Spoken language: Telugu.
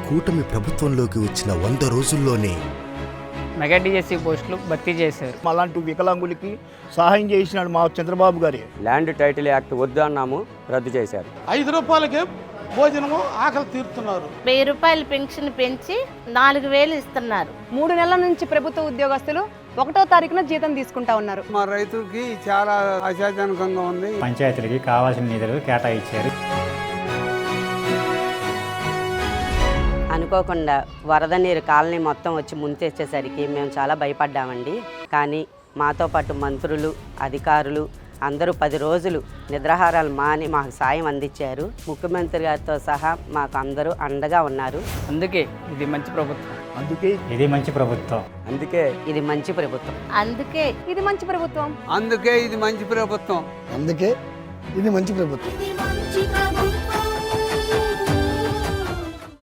కూటమి ప్రభుత్వంలోకి వచ్చిన 100 రోజుల్లోనే మెగా డిఎస్సి పోస్టులు భర్తీ చేశారు. అలాంటి వికలాంగులకి సహాయం చేసినాడు మా చంద్రబాబు గారి. ల్యాండ్ టైటిల్ యాక్ట్ వద్దు అన్నాము, రద్దు చేశారు. 5 రూపాయలకే భోజనము ఆకలి తీరుతున్నారు. 1000 రూపాయలు పెన్షన్ పెంచి 4000 ఇస్తున్నారు. 3 నెలల నుంచి ప్రభుత్వ ఉద్యోగస్తులు 1వ తారీఖున జీతం తీసుకుంటా ఉన్నారు. మా రైతులకి చాలా ఆశాజనకంగా ఉంది. పంచాయతీలకి కావాల్సిన నిధులు కేటాయించారు. అనుకోకుండా వరద నీరు కాలనీ మొత్తం వచ్చి ముంచెచ్చేసరికి మేము చాలా భయపడ్డామండి. కానీ మాతో పాటు మంత్రులు, అధికారులు అందరూ 10 రోజులు నిద్రాహారాలు మాని మాకు సాయం అందించారు. ముఖ్యమంత్రి గారితో సహా మాకు అందరూ అండగా ఉన్నారు. అందుకే ఇది మంచి ప్రభుత్వం. అందుకే ఇది మంచి ప్రభుత్వం. అందుకే ఇది మంచి ప్రభుత్వం. అందుకే ఇది మంచి ప్రభుత్వం. అందుకే ఇది మంచి ప్రభుత్వం. ఇది మంచి ప్రభుత్వం.